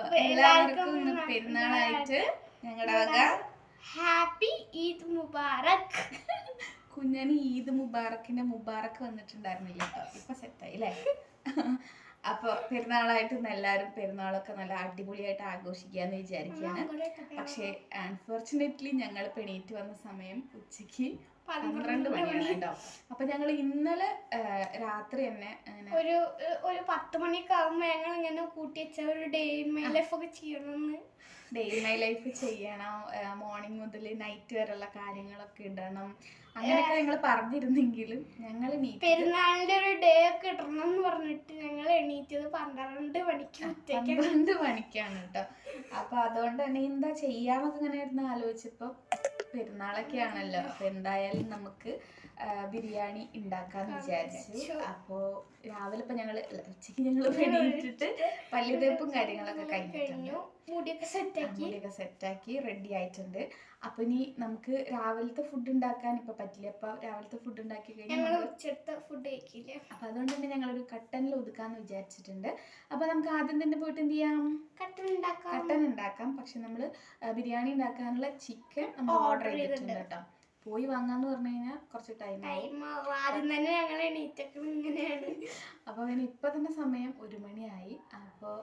അപ്പൊ എല്ലാവർക്കും ഇന്ന് പെരുന്നാളായിട്ട് ഞങ്ങളുടെ വക ഹാപ്പി ഈദ് മുബാറക്. കുഞ്ഞന് ഈദ് മുബാറക്കിന്റെ മുബാറക്ക് വന്നിട്ടുണ്ടായിരുന്നില്ല കേട്ടോ, ഇപ്പൊ സെറ്റായി അല്ലേ? അപ്പൊ പെരുന്നാളായിട്ട് എല്ലാവരും പെരുന്നാളൊക്കെ നല്ല അടിപൊളിയായിട്ട് ആഘോഷിക്കാന്ന് വിചാരിക്കുകയാണ്. പക്ഷെ അൺഫോർച്ചുനേറ്റ്ലി ഞങ്ങൾ എണീറ്റ് വന്ന സമയം ഉച്ചക്ക് 12 മണിയാണ് കേട്ടോ. അപ്പൊ ഞങ്ങൾ ഇന്നലെ രാത്രി തന്നെ ഒരു 10 മണിയൊക്കെ ആകുമ്പോ ഞങ്ങൾ ഇങ്ങനെ കൂട്ടി വെച്ച ഒരു ഡേ ഇൻ മൈ ലൈഫ് ഒക്കെ ചെയ്യണമെന്ന്. ഡേ ഇൻ മൈ ലൈഫ് ചെയ്യണം, മോർണിംഗ് മുതൽ നൈറ്റ് വരെയുള്ള കാര്യങ്ങളൊക്കെ ഇടണം, അങ്ങനെയൊക്കെ ഞങ്ങൾ പറഞ്ഞിരുന്നെങ്കിലും ഞങ്ങൾ പെരുന്നാളിന്റെ ഒരു ഡേ ഒക്കെ ഇടണം എന്ന് പറഞ്ഞിട്ട് ഞങ്ങൾ എണീറ്റത് 12 മണിക്കാണ് കേട്ടോ. അപ്പൊ അതുകൊണ്ട് തന്നെ എന്താ ചെയ്യാന്നൊക്കെ ഇങ്ങനെ ഇരുന്ന് ആലോചിച്ചപ്പോ പെരുന്നാളൊക്കെ ആണല്ലോ, അപ്പൊ എന്തായാലും നമുക്ക് ബിരിയാണി ഉണ്ടാക്കാന്ന് വിചാരിച്ചു. അപ്പോ രാവിലെ ഇപ്പൊ ഉച്ചക്ക് ഞങ്ങൾ എണീറ്റിട്ട് പല്ല് തേപ്പും കാര്യങ്ങളൊക്കെ കഴിഞ്ഞിട്ടുണ്ട്, മുടിയൊക്കെ സെറ്റാക്കി റെഡി ആയിട്ടുണ്ട്. അപ്പൊ ഇനി നമുക്ക് രാവിലത്തെ ഫുഡ് ഉണ്ടാക്കാൻ ഇപ്പൊ പറ്റില്ല. അപ്പൊ രാവിലത്തെ ഫുഡ് ഉണ്ടാക്കി കഴിഞ്ഞാൽ ഉച്ചത്തെ ഫുഡ് കഴിക്കില്ല. അപ്പൊ അതുകൊണ്ട് തന്നെ ഞങ്ങളൊരു കട്ടനിൽ ഒതുക്കാന്ന് വിചാരിച്ചിട്ടുണ്ട്. അപ്പൊ നമുക്ക് ആദ്യം തന്നെ പോയിട്ട് എന്ത് ചെയ്യാം, കട്ടൻ ഉണ്ടാക്കാം. പക്ഷെ നമ്മള് ബിരിയാണി ഉണ്ടാക്കാനുള്ള ചിക്കൻ നമ്മൾ ഓർഡർ ചെയ്തിട്ടുണ്ട് കേട്ടോ. പോയി വാങ്ങാന്ന് പറഞ്ഞു കഴിഞ്ഞാൽ കുറച്ച് ടൈം ആദ്യം തന്നെ ഞങ്ങൾ എണീറ്റൊക്കെ ഇങ്ങനെയാണ്. അപ്പൊ പിന്നെ ഇപ്പൊ തന്നെ സമയം 1 മണിയായി. അപ്പോൾ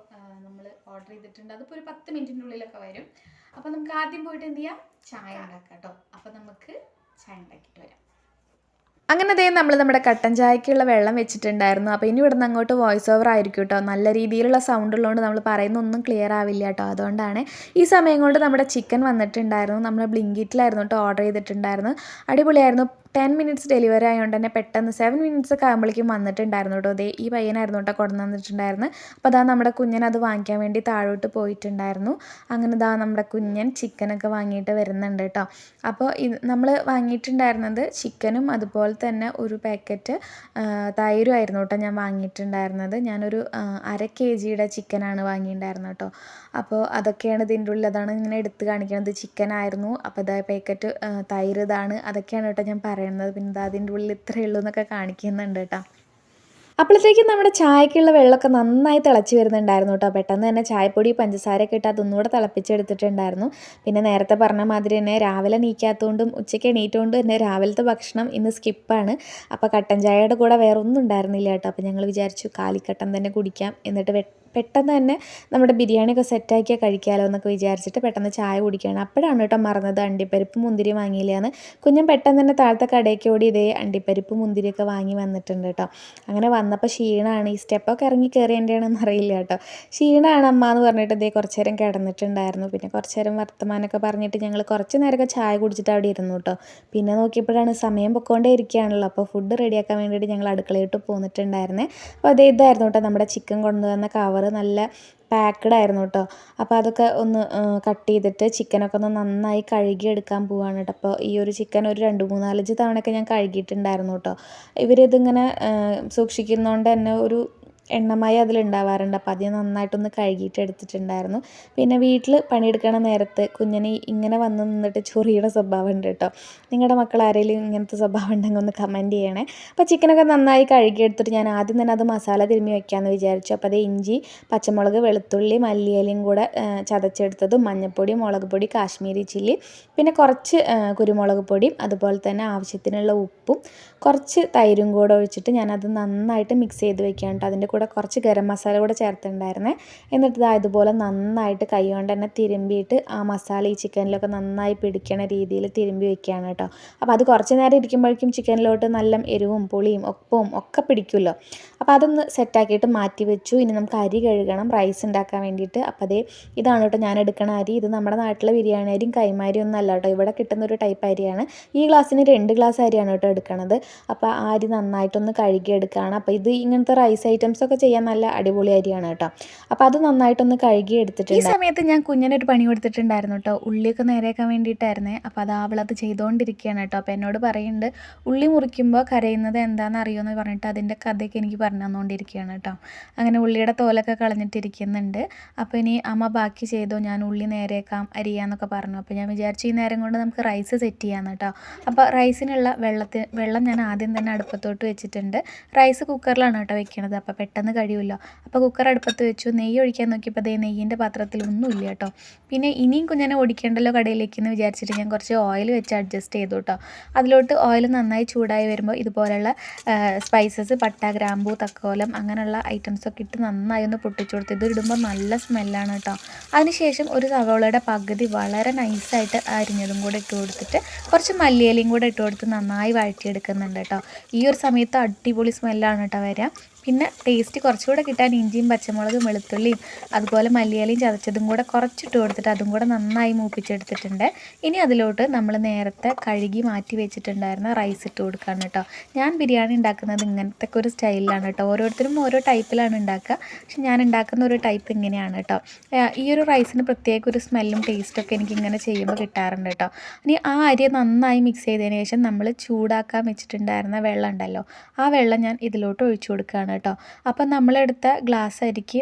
നമ്മൾ ഓർഡർ ചെയ്തിട്ടുണ്ട്, അതിപ്പോ ഒരു 10 മിനിറ്റിന്റെ ഉള്ളിലൊക്കെ വരും. അപ്പൊ നമുക്ക് ആദ്യം പോയിട്ട് എന്ത് ചെയ്യാം, ചായ ഉണ്ടാക്കാം കേട്ടോ. അപ്പൊ നമുക്ക് ചായ ഉണ്ടാക്കിയിട്ട് വരാം. അങ്ങനെ നമ്മൾ നമ്മുടെ കട്ടൻ ചായക്കുള്ള വെള്ളം വെച്ചിട്ടുണ്ടായിരുന്നു. അപ്പോൾ ഇനി ഇവിടുന്ന് അങ്ങോട്ട് വോയിസ് ഓവർ ആയിരിക്കും കേട്ടോ. നല്ല രീതിയിലുള്ള സൗണ്ട് ഉള്ളതുകൊണ്ട് നമ്മൾ പറയുന്നൊന്നും ക്ലിയർ ആവില്ല കേട്ടോ. അതുകൊണ്ടാണ്. ഈ സമയം കൊണ്ട് നമ്മുടെ ചിക്കൻ വന്നിട്ടുണ്ടായിരുന്നു. നമ്മൾ ബ്ലിങ്കിറ്റിലായിരുന്നു കേട്ടോ ഓർഡർ ചെയ്തിട്ടുണ്ടായിരുന്നു. അടിപൊളിയായിരുന്നു. 10 മിനിറ്റ്സ് ഡെലിവറി ആയതുകൊണ്ട് തന്നെ പെട്ടെന്ന് 7 മിനിറ്റ്സ് ഒക്കെ ആകുമ്പോഴേക്കും വന്നിട്ടുണ്ടായിരുന്നു കേട്ടോ. അതേ ഈ പയ്യനായിരുന്നു കേട്ടോ കൊണ്ടു വന്നിട്ടുണ്ടായിരുന്നു. അപ്പോൾ അതാ നമ്മുടെ കുഞ്ഞൻ അത് വാങ്ങിക്കാൻ വേണ്ടി താഴോട്ട് പോയിട്ടുണ്ടായിരുന്നു. അങ്ങനെ നമ്മുടെ കുഞ്ഞൻ ചിക്കനൊക്കെ വാങ്ങിയിട്ട് വരുന്നുണ്ട് കേട്ടോ. അപ്പോൾ നമ്മൾ വാങ്ങിയിട്ടുണ്ടായിരുന്നത് ചിക്കനും അതുപോലെ തന്നെ ഒരു പാക്കറ്റ് തൈരും ആയിരുന്നു കേട്ടോ ഞാൻ വാങ്ങിയിട്ടുണ്ടായിരുന്നത്. ഞാനൊരു 1/2 kg ചിക്കനാണ് വാങ്ങിയിട്ടുണ്ടായിരുന്നത് കേട്ടോ. അപ്പോൾ അതൊക്കെയാണ് ഇതിൻ്റെ ഉള്ളിൽ, അതാണ് ഇങ്ങനെ എടുത്ത് കാണിക്കുന്നത്. ചിക്കൻ ആയിരുന്നു. അപ്പോൾ ഇതാ പാക്കറ്റ് തൈര് ഇതാണ്, അതൊക്കെയാണ് കേട്ടോ ഞാൻ പറയുന്നത്. പിന്നെ അതിൻ്റെ ഉള്ളിൽ ഇത്രയേ ഉള്ളൂ എന്നൊക്കെ കാണിക്കുന്നുണ്ട് കേട്ടോ. അപ്പോഴത്തേക്കും നമ്മുടെ ചായക്കുള്ള വെള്ളമൊക്കെ നന്നായി തിളച്ച് വരുന്നുണ്ടായിരുന്നു കേട്ടോ. പെട്ടെന്ന് തന്നെ ചായപ്പൊടി പഞ്ചസാരയൊക്കെ ഇട്ട് അതൊന്നുകൂടെ തിളപ്പിച്ചെടുത്തിട്ടുണ്ടായിരുന്നു. പിന്നെ നേരത്തെ പറഞ്ഞ മാതിരി തന്നെ രാവിലെ എണീക്കാത്തതുകൊണ്ടും ഉച്ചയ്ക്ക് എണീറ്റുകൊണ്ടും തന്നെ രാവിലത്തെ ഭക്ഷണം ഇന്ന് സ്കിപ്പാണ്. അപ്പോൾ കട്ടൻ ചായയുടെ കൂടെ വേറെ ഒന്നും ഉണ്ടായിരുന്നില്ല കേട്ടോ. അപ്പോൾ ഞങ്ങൾ വിചാരിച്ചു കാലിക്കട്ടൻ തന്നെ കുടിക്കാം, എന്നിട്ട് പെട്ടെന്ന് തന്നെ നമ്മുടെ ബിരിയാണിയൊക്കെ സെറ്റാക്കിയാൽ കഴിക്കാമല്ലോ എന്നൊക്കെ വിചാരിച്ചിട്ട് പെട്ടെന്ന് ചായ കുടിക്കുകയാണ്. അപ്പോഴാണ് കേട്ടോ മറന്നത് അണ്ടിപ്പരിപ്പ് മുന്തിരി വാങ്ങിയില്ലാന്ന്. കുഞ്ഞൻ പെട്ടെന്ന് തന്നെ താഴത്തെ കടയ്ക്ക് ഓടി ഇതേ അണ്ടിപ്പരിപ്പ് മുന്തിരിയൊക്കെ വാങ്ങി വന്നിട്ടുണ്ട് കേട്ടോ. അങ്ങനെ വന്നപ്പോൾ ക്ഷീണമാണ്, ഈ സ്റ്റെപ്പൊക്കെ ഇറങ്ങി കയറിയതിൻ്റെയാണെന്ന് അറിയില്ല കേട്ടോ. ക്ഷീണമാണ് അമ്മ എന്ന് പറഞ്ഞിട്ട് ഇതേ കുറച്ച് നേരം കിടന്നിട്ടുണ്ടായിരുന്നു. പിന്നെ കുറച്ച് നേരം വർത്തമാനമൊക്കെ പറഞ്ഞിട്ട് ഞങ്ങൾ കുറച്ച് നേരമൊക്കെ ചായ കുടിച്ചിട്ട് അവിടെ ഇരുന്നു കേട്ടോ. പിന്നെ നോക്കിയപ്പോഴാണ് സമയം പൊക്കോണ്ടേ ഇരിക്കുകയാണല്ലോ. അപ്പോൾ ഫുഡ് റെഡിയാക്കാൻ വേണ്ടിയിട്ട് ഞങ്ങൾ അടുക്കളയിട്ട് പോന്നിട്ടുണ്ടായിരുന്നേ. അപ്പോൾ അതേ ഇതായിരുന്നു കേട്ടോ നമ്മുടെ ചിക്കൻ കൊണ്ടുവന്ന കവർ, നല്ല പാക്ക്ഡ് ആയിരുന്നു കേട്ടോ. അപ്പോൾ അതൊക്കെ ഒന്ന് കട്ട് ചെയ്തിട്ട് ചിക്കനൊക്കെ ഒന്ന് നന്നായി കഴുകിയെടുക്കാൻ പോവാണ് കേട്ടോ. അപ്പോൾ ഈ ഒരു ചിക്കൻ ഒരു 2-3-4 തവണയൊക്കെ ഞാൻ കഴുകിയിട്ടുണ്ടായിരുന്നു കേട്ടോ. ഇവരിതിങ്ങനെ സൂക്ഷിക്കുന്നതുകൊണ്ട് തന്നെ ഒരു എണ്ണമായി അതിലുണ്ടാവാറുണ്ട്. അപ്പോൾ അത് നന്നായിട്ടൊന്ന് കഴുകിയിട്ട് എടുത്തിട്ടുണ്ടായിരുന്നു. പിന്നെ വീട്ടിൽ പണിയെടുക്കണ നേരത്ത് കുഞ്ഞിന് ഇങ്ങനെ വന്ന് നിന്നിട്ട് ചൊറിയുടെ സ്വഭാവം ഉണ്ട് കേട്ടോ. നിങ്ങളുടെ മക്കൾ ആരെങ്കിലും ഇങ്ങനത്തെ സ്വഭാവം ഉണ്ടെങ്കിൽ ഒന്ന് കമൻറ്റ് ചെയ്യണേ. അപ്പോൾ ചിക്കനൊക്കെ നന്നായി കഴുകിയെടുത്തിട്ട് ഞാൻ ആദ്യം തന്നെ അത് മസാല തിരുമ്മി വയ്ക്കാമെന്ന് വിചാരിച്ചു. അപ്പോൾ അത് ഇഞ്ചി, പച്ചമുളക്, വെളുത്തുള്ളി, മല്ലിയിലയും കൂടെ ചതച്ചെടുത്തതും മഞ്ഞൾപ്പൊടി, മുളക് പൊടി, കാശ്മീരി ചില്ലി, പിന്നെ കുറച്ച് കുരുമുളക് പൊടിയും അതുപോലെ തന്നെ ആവശ്യത്തിനുള്ള ഉപ്പും കുറച്ച് തൈരും കൂടെ ഒഴിച്ചിട്ട് ഞാനത് നന്നായിട്ട് മിക്സ് ചെയ്ത് വെക്കുകയാണ് കേട്ടോ. അതിൻ്റെ കൂടെ കുറച്ച് ഗരം മസാല കൂടെ ചേർത്തിട്ടുണ്ടായിരുന്നേ. എന്നിട്ട് ഇതുപോലെ നന്നായിട്ട് കൈ കൊണ്ട് തന്നെ തിരുമ്പിയിട്ട് ആ മസാല ഈ ചിക്കനിലൊക്കെ നന്നായി പിടിക്കണ രീതിയിൽ തിരുമ്പി വെക്കുകയാണ് കേട്ടോ. അപ്പോൾ അത് കുറച്ച് നേരം ഇരിക്കുമ്പോഴേക്കും ചിക്കനിലോട്ട് നല്ല എരിവും പുളിയും ഒപ്പവും ഒക്കെ പിടിക്കുമല്ലോ. അപ്പോൾ അതൊന്ന് സെറ്റാക്കിയിട്ട് മാറ്റി വെച്ചു. ഇനി നമുക്ക് അരി കഴുകണം റൈസ് ഉണ്ടാക്കാൻ വേണ്ടിയിട്ട്. അപ്പോൾ ഇതാണ് കേട്ടോ ഞാൻ എടുക്കണ അരി. ഇത് നമ്മുടെ നാട്ടിലെ ബിരിയാണി അരിയും കൈമാരി ഒന്നും അല്ല കേട്ടോ, ഇവിടെ കിട്ടുന്ന ഒരു ടൈപ്പ് അരിയാണ്. ഈ ഗ്ലാസ്സിന് 2 ഗ്ലാസ് അരിയാണ് കേട്ടോ എടുക്കണത്. അപ്പോൾ ആ അരി നന്നായിട്ടൊന്ന് കഴുകിയെടുക്കുകയാണ്. അപ്പോൾ ഇത് ഇങ്ങനത്തെ റൈസ് ഐറ്റംസ് ഒക്കെ ചെയ്യാൻ നല്ല അടിപൊളി അരിയാണ് കേട്ടോ. അപ്പോൾ അത് നന്നായിട്ടൊന്ന് കഴുകി എടുത്തിട്ടുണ്ട്. ഈ സമയത്ത് ഞാൻ കുഞ്ഞിനൊരു പണി കൊടുത്തിട്ടുണ്ടായിരുന്നു കേട്ടോ. ഉള്ളിയൊക്കെ നേരെയാക്കാൻ വേണ്ടിയിട്ടായിരുന്നേ. അപ്പോൾ അവളത് ചെയ്തുകൊണ്ടിരിക്കുകയാണ് കേട്ടോ. അപ്പോൾ എന്നോട് പറയുന്നുണ്ട് ഉള്ളി മുറിക്കുമ്പോൾ കരയുന്നത് എന്താണെന്ന് അറിയുമെന്ന് പറഞ്ഞിട്ട് അതിൻ്റെ കഥയൊക്കെ എനിക്ക് പറഞ്ഞു തന്നുകൊണ്ടിരിക്കുകയാണ് കേട്ടോ. അങ്ങനെ ഉള്ളിയുടെ തോലൊക്കെ കളഞ്ഞിട്ടിരിക്കുന്നുണ്ട്. അപ്പോൾ ഇനി അമ്മ ബാക്കി ചെയ്തോ, ഞാൻ ഉള്ളി നേരേക്കാം അരിയാന്നൊക്കെ പറഞ്ഞു. അപ്പോൾ ഞാൻ വിചാരിച്ചു ഈ നേരം കൊണ്ട് നമുക്ക് റൈസ് സെറ്റ് ചെയ്യാമെന്ന് കേട്ടോ. അപ്പോൾ റൈസിനുള്ള വെള്ളം ഞാൻ ആദ്യം തന്നെ അടുപ്പത്തോട്ട് വെച്ചിട്ടുണ്ട്. റൈസ് കുക്കറിലാണ് കേട്ടോ വെക്കണത്, അപ്പോൾ പെട്ടെന്ന് കഴിയുമല്ലോ. അപ്പോൾ കുക്കർ അടുപ്പത്ത് വെച്ചു. നെയ്യ് ഒഴിക്കാൻ നോക്കിയപ്പോൾ അതേ നെയ്യിൻ്റെ പാത്രത്തിൽ ഒന്നുമില്ല കേട്ടോ. പിന്നെ ഇനിയും കുഞ്ഞിനെ ഓടിക്കേണ്ടല്ലോ കടയിലേക്ക് എന്ന് വിചാരിച്ചിട്ട് ഞാൻ കുറച്ച് ഓയിൽ വെച്ച് അഡ്ജസ്റ്റ് ചെയ്തു കേട്ടോ. അതിലോട്ട് ഓയിൽ നന്നായി ചൂടായി വരുമ്പോൾ ഇതുപോലെയുള്ള സ്പൈസസ്, പട്ട, ഗ്രാമ്പൂ, തക്കോലം അങ്ങനെയുള്ള ഐറ്റംസൊക്കെ ഇട്ട് നന്നായി ഒന്ന് പൊട്ടിച്ചു കൊടുത്തു. ഇത് ഇടുമ്പോൾ നല്ല സ്മെല്ലാണ് കേട്ടോ. അതിനുശേഷം ഒരു സവോളയുടെ പകുതി വളരെ നൈസായിട്ട് അരിഞ്ഞതും കൂടെ ഇട്ട് കൊടുത്തിട്ട് കുറച്ച് മല്ലിയിലയും കൂടെ ഇട്ട് കൊടുത്ത് നന്നായി വഴറ്റിയെടുക്കുന്നുണ്ട് കേട്ടോ. ഈ ഒരു സമയത്ത് അടിപൊളി സ്മെല്ലാണ് കേട്ടോ വരിക. പിന്നെ ടേസ്റ്റ് കുറച്ചുകൂടെ കിട്ടാൻ ഇഞ്ചിയും പച്ചമുളകും വെളുത്തുള്ളിയും അതുപോലെ മല്ലിയിലയും ചതച്ചതും കൂടെ കുറച്ചിട്ട് കൊടുത്തിട്ട് അതും കൂടെ നന്നായി മൂപ്പിച്ചെടുത്തിട്ടുണ്ട്. ഇനി അതിലോട്ട് നമ്മൾ നേരത്തെ കഴുകി മാറ്റി വെച്ചിട്ടുണ്ടായിരുന്ന റൈസ് ഇട്ട് കൊടുക്കുകയാണ് കേട്ടോ. ഞാൻ ബിരിയാണി ഉണ്ടാക്കുന്നത് ഇങ്ങനത്തെ ഒരു സ്റ്റൈലിലാണ് കേട്ടോ. ഓരോരുത്തരും ഓരോ ടൈപ്പിലാണ് ഉണ്ടാക്കുക, പക്ഷെ ഞാൻ ഉണ്ടാക്കുന്ന ഒരു ടൈപ്പ് ഇങ്ങനെയാണ് കേട്ടോ. ഈ ഒരു റൈസിന് പ്രത്യേക ഒരു സ്മെല്ലും ടേസ്റ്റൊക്കെ എനിക്ക് ഇങ്ങനെ ചെയ്യുമ്പോൾ കിട്ടാറുണ്ട് കേട്ടോ. ഇനി ആ അരി നന്നായി മിക്സ് ചെയ്തതിന് ശേഷം നമ്മൾ ചൂടാക്കാൻ വെച്ചിട്ടുണ്ടായിരുന്ന വെള്ളം ഉണ്ടല്ലോ, ആ വെള്ളം ഞാൻ ഇതിലോട്ട് ഒഴിച്ചു കൊടുക്കുകയാണ് കേട്ടോ. അപ്പം നമ്മളെടുത്ത ഗ്ലാസ് അരിക്ക്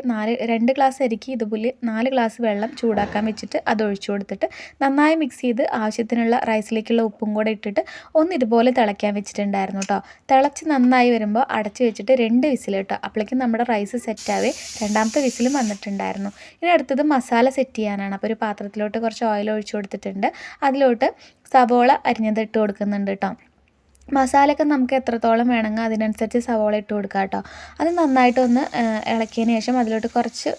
2 ഗ്ലാസ് അരിക്ക് ഇതുപോലെ 4 ഗ്ലാസ് വെള്ളം ചൂടാക്കാൻ വെച്ചിട്ട് അത് ഒഴിച്ചു കൊടുത്തിട്ട് നന്നായി മിക്സ് ചെയ്ത് ആവശ്യത്തിനുള്ള റൈസിലേക്കുള്ള ഉപ്പും കൂടെ ഇട്ടിട്ട് ഒന്ന് ഇതുപോലെ തിളയ്ക്കാൻ വെച്ചിട്ടുണ്ടായിരുന്നു കേട്ടോ. തിളച്ച് നന്നായി വരുമ്പോൾ അടച്ച് വെച്ചിട്ട് 2 വിസിൽ കേട്ടോ. അപ്പോഴേക്കും നമ്മുടെ റൈസ് സെറ്റാവേ 2ാമത്തെ വിസിലും വന്നിട്ടുണ്ടായിരുന്നു. ഇനി അടുത്തത് മസാല സെറ്റ് ചെയ്യാനാണ്. അപ്പോൾ ഒരു പാത്രത്തിലോട്ട് കുറച്ച് ഓയിൽ ഒഴിച്ചു കൊടുത്തിട്ടുണ്ട്. അതിലോട്ട് സവോള അരിഞ്ഞത് ഇട്ട് കൊടുക്കുന്നുണ്ട് കേട്ടോ. മസാലയൊക്കെ നമുക്ക് എത്രത്തോളം വേണമെങ്കിൽ അതിനനുസരിച്ച് സവോള ഇട്ട് കൊടുക്കുക കേട്ടോ. അത് നന്നായിട്ടൊന്ന് ഇളക്കിയതിന് ശേഷം അതിലോട്ട് കുറച്ച്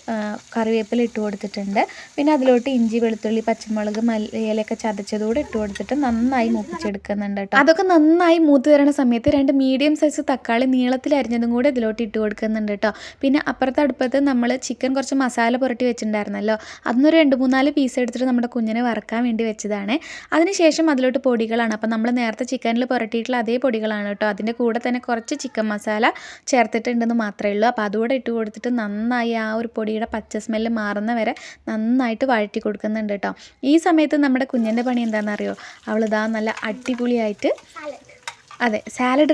കറിവേപ്പില ഇട്ട് കൊടുത്തിട്ടുണ്ട്. പിന്നെ അതിലോട്ട് ഇഞ്ചി, വെളുത്തുള്ളി, പച്ചമുളക്, മല്ലിയിലയൊക്കെ ചതച്ചതുകൂടെ ഇട്ട് കൊടുത്തിട്ട് നന്നായി മൂപ്പിച്ചെടുക്കുന്നുണ്ട് കേട്ടോ. അതൊക്കെ നന്നായി മൂത്ത് വരുന്ന സമയത്ത് 2 മീഡിയം സൈസ് തക്കാളി നീളത്തിൽ അരിഞ്ഞതും കൂടെ ഇതിലോട്ട് ഇട്ട് കൊടുക്കുന്നുണ്ട് കേട്ടോ. പിന്നെ അപ്പുറത്തെ അടുപ്പത്ത് നമ്മൾ ചിക്കൻ കുറച്ച് മസാല പുരട്ടി വെച്ചിട്ടുണ്ടായിരുന്നല്ലോ, അതൊന്നൊരു 2-3-4 പീസ് എടുത്തിട്ട് നമ്മുടെ കുഞ്ഞിനെ വറക്കാൻ വേണ്ടി വെച്ചതാണ്. അതിനുശേഷം അതിലോട്ട് പൊടികളാണ്. അപ്പോൾ നമ്മൾ നേരത്തെ ചിക്കനിൽ പുരട്ടിയിട്ടുള്ള അതേ പൊടികളാണ് കേട്ടോ. അതിൻ്റെ കൂടെ തന്നെ കുറച്ച് ചിക്കൻ മസാല ചേർത്തിട്ടുണ്ടെന്ന് മാത്രമേ ഉള്ളൂ. അപ്പോൾ അതുകൂടെ ഇട്ട് കൊടുത്തിട്ട് നന്നായി ആ ഒരു പൊടിയുടെ പച്ച സ്മെല്ല് മാറുന്ന വരെ നന്നായിട്ട് വഴറ്റി കൊടുക്കുന്നുണ്ട് കേട്ടോ. ഈ സമയത്ത് നമ്മുടെ കുഞ്ഞിൻ്റെ പണി എന്താണെന്നറിയോ, അവളിതാ നല്ല അടിപൊളിയായിട്ട് സാലഡ്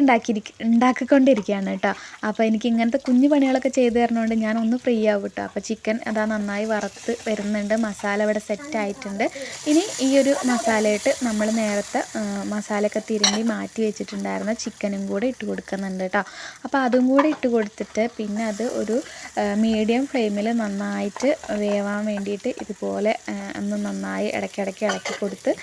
ഉണ്ടാക്കിക്കൊണ്ടിരിക്കുകയാണ് കേട്ടോ. അപ്പോൾ എനിക്ക് ഇങ്ങനത്തെ കുഞ്ഞു പണികളൊക്കെ ചെയ്ത് തരണോണ്ട് ഞാൻ ഒന്ന് ഫ്രീ ആവും കേട്ടോ. അപ്പോൾ ചിക്കൻ അതാ നന്നായി വറുത്ത് വരുന്നുണ്ട്. മസാല ഇവിടെ സെറ്റ് ആയിട്ടുണ്ട്. ഇനി ഈ ഒരു മസാലയിട്ട് നമ്മൾ നേരത്തെ മസാലയൊക്കെ തിരുമ്പി മാറ്റി വെച്ചിട്ടുണ്ടായിരുന്ന ചിക്കനും കൂടെ ഇട്ട് കൊടുക്കുന്നുണ്ട് കേട്ടോ. അപ്പോൾ അതും കൂടെ ഇട്ട് കൊടുത്തിട്ട് പിന്നെ അത് ഒരു മീഡിയം ഫ്ലെയിമിൽ നന്നായിട്ട് വേവാൻ വേണ്ടിയിട്ട് ഇതുപോലെ ഒന്ന് നന്നായി ഇടയ്ക്കിടയ്ക്ക് ഇളക്കി കൊടുത്ത്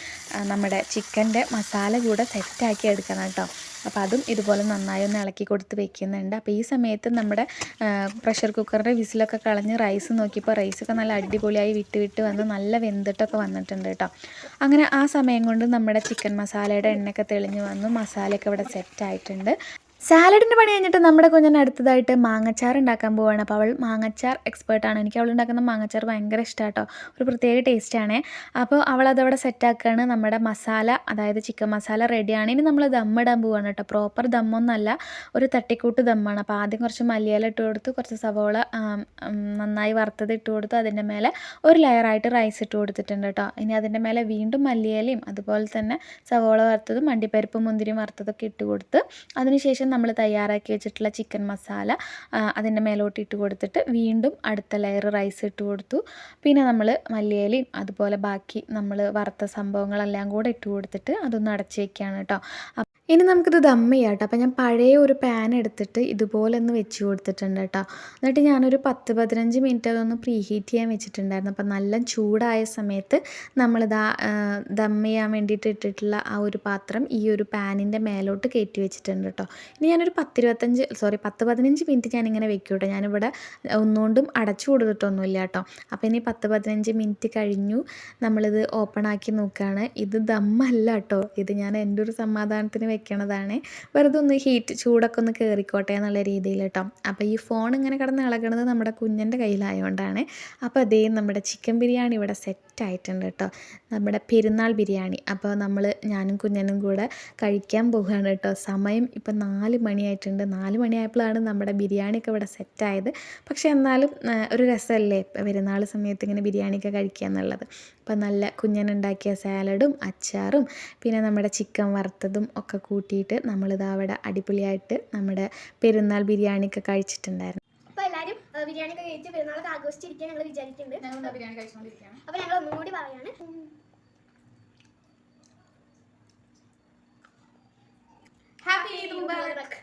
നമ്മുടെ ചിക്കൻ്റെ മസാല കൂടെ സെറ്റാക്കി എടുക്കണം കേട്ടോ. അപ്പോൾ അതും ഇതുപോലെ നന്നായി ഒന്ന് ഇളക്കി കൊടുത്ത് വെക്കുന്നുണ്ട്. അപ്പോൾ ഈ സമയത്ത് നമ്മുടെ പ്രഷർ കുക്കറിൻ്റെ വിസിലൊക്കെ കളഞ്ഞ് റൈസ് നോക്കിയപ്പോൾ റൈസൊക്കെ നല്ല അടിപൊളിയായി വിട്ട് വന്ന് നല്ല വെന്തിട്ടൊക്കെ വന്നിട്ടുണ്ട് കേട്ടോ. അങ്ങനെ ആ സമയം കൊണ്ട് നമ്മുടെ ചിക്കൻ മസാലയുടെ എണ്ണയൊക്കെ തെളിഞ്ഞ് വന്നു, മസാലയൊക്കെ ഇവിടെ സെറ്റായിട്ടുണ്ട്. സാലഡിൻ്റെ പണി കഴിഞ്ഞിട്ട് നമ്മുടെ കുഞ്ഞിന് അടുത്തതായിട്ട് മാങ്ങച്ചാർ ഉണ്ടാക്കാൻ പോവുകയാണ്. അപ്പോൾ അവൾ മാങ്ങച്ചാർ എക്സ്പേർട്ടാണ്. എനിക്ക് അവൾ ഉണ്ടാക്കുന്ന മാങ്ങച്ചാർ ഭയങ്കര ഇഷ്ടമാണ് കേട്ടോ. ഒരു പ്രത്യേക ടേസ്റ്റാണ്. അപ്പോൾ അവളതവിടെ സെറ്റാക്കുകയാണ്. നമ്മുടെ മസാല, അതായത് ചിക്കൻ മസാല റെഡിയാണ്. ഇനി നമ്മൾ ദമ്മിടാൻ പോവുകയാണ് കേട്ടോ. പ്രോപ്പർ ദമ്മൊന്നല്ല, ഒരു തട്ടിക്കൂട്ട് ദമ്മാണ്. അപ്പോൾ ആദ്യം കുറച്ച് മല്ലിയില ഇട്ട് കൊടുത്ത് കുറച്ച് സവോള നന്നായി വറുത്തത് ഇട്ട് കൊടുത്ത് അതിൻ്റെ മേലെ ഒരു ലെയറായിട്ട് റൈസ് ഇട്ട് കൊടുത്തിട്ടുണ്ട് കേട്ടോ. ഇനി അതിൻ്റെ മേലെ വീണ്ടും മല്ലിയിലയും അതുപോലെ തന്നെ സവോള വറുത്തതും അണ്ടിപ്പരിപ്പും മുന്തിരിയും വറുത്തതൊക്കെ ഇട്ട് കൊടുത്ത് അതിനുശേഷം നമ്മൾ തയ്യാറാക്കി വെച്ചിട്ടുള്ള ചിക്കൻ മസാല അതിൻ്റെ മേലോട്ട് ഇട്ട് കൊടുത്തിട്ട് വീണ്ടും അടുത്ത ലെയർ റൈസ് ഇട്ട് കൊടുത്തു. പിന്നെ നമ്മൾ മല്ലിയിലയും അതുപോലെ ബാക്കി നമ്മൾ വറുത്ത സംഭവങ്ങളെല്ലാം കൂടെ ഇട്ട് കൊടുത്തിട്ട് അതൊന്ന് അടച്ച് വയ്ക്കുകയാണ് കേട്ടോ. ഇനി നമുക്കിത് ദം ചെയ്യാം കേട്ടോ. അപ്പോൾ ഞാൻ പഴയ ഒരു പാൻ എടുത്തിട്ട് ഇതുപോലെ ഒന്ന് വെച്ച് കൊടുത്തിട്ടുണ്ട് കേട്ടോ. എന്നിട്ട് ഞാനൊരു 10-15 മിനിറ്റ് അതൊന്ന് പ്രീ ഹീറ്റ് ചെയ്യാൻ വെച്ചിട്ടുണ്ടായിരുന്നു. അപ്പോൾ നല്ല ചൂടായ സമയത്ത് നമ്മളിതാ ദം ചെയ്യാൻ വേണ്ടിയിട്ട് ഇട്ടിട്ടുള്ള ആ ഒരു പാത്രം ഈ ഒരു പാനിൻ്റെ മേലോട്ട് കയറ്റി വെച്ചിട്ടുണ്ട് കേട്ടോ. ഇനി ഞാനൊരു 10-15 മിനിറ്റ് ഞാനിങ്ങനെ വെക്കും കേട്ടോ. ഞാനിവിടെ ഒന്നുകൊണ്ടും അടച്ചു കൊടുത്തിട്ടൊന്നുമില്ല കേട്ടോ. അപ്പോൾ ഇനി 10-15 മിനിറ്റ് കഴിഞ്ഞു. നമ്മളിത് ഓപ്പൺ ആക്കി നോക്കുകയാണ്. ഇത് ദമ്മല്ല കേട്ടോ, ഇത് ഞാൻ എൻ്റെ ഒരു സമാധാനത്തിന് വെക്കണതാണ്. വെറുതെ ഒന്ന് ചൂടൊക്കെ ഒന്ന് കയറിക്കോട്ടെ എന്നുള്ള രീതിയിൽ കേട്ടോ. അപ്പോൾ ഈ ഫോൺ ഇങ്ങനെ കിടന്ന് ഇളകണത് നമ്മുടെ കുഞ്ഞിൻ്റെ കയ്യിലായതുകൊണ്ടാണ്. അപ്പോൾ അതേ നമ്മുടെ ചിക്കൻ ബിരിയാണി ഇവിടെ സെറ്റായിട്ടുണ്ട് കേട്ടോ. നമ്മുടെ പെരുന്നാൾ ബിരിയാണി. അപ്പോൾ ഞാനും കുഞ്ഞനും കൂടെ കഴിക്കാൻ പോവുകയാണ് കേട്ടോ. സമയം ഇപ്പോൾ 4 മണിയായിട്ടുണ്ട്. 4 മണിയായപ്പോഴാണ് നമ്മുടെ ബിരിയാണിയൊക്കെ ഇവിടെ സെറ്റായത്. പക്ഷേ എന്നാലും ഒരു രസമല്ലേ പെരുന്നാൾ സമയത്ത് ഇങ്ങനെ ബിരിയാണിയൊക്കെ കഴിക്കുക എന്നുള്ളത്. അപ്പോൾ നല്ല കുഞ്ഞനുണ്ടാക്കിയ സാലഡും അച്ചാറും പിന്നെ നമ്മുടെ ചിക്കൻ വറുത്തതും ഒക്കെ കൂട്ടിയിട്ട് നമ്മളിത് അവിടെ അടിപൊളിയായിട്ട് നമ്മുടെ പെരുന്നാൾ ബിരിയാണി ഒക്കെ കഴിച്ചിട്ടുണ്ടായിരുന്നു. അപ്പോൾ എല്ലാവരും ബിരിയാണി ഒക്കെ കഴിച്ച് പെരുന്നാളൊക്കെ ആഘോഷിച്ചിരിക്കാൻ ഞങ്ങൾ വിചാരിക്കുന്നുണ്ട്. ഞങ്ങൾ ബിരിയാണി കഴിച്ചുകൊണ്ടിരിക്കുകയാണ്. അപ്പോൾ ഞങ്ങൾ ഒന്നും കൂടി പറയാണ്, ഹാപ്പി ഈദ് മുബാറക്.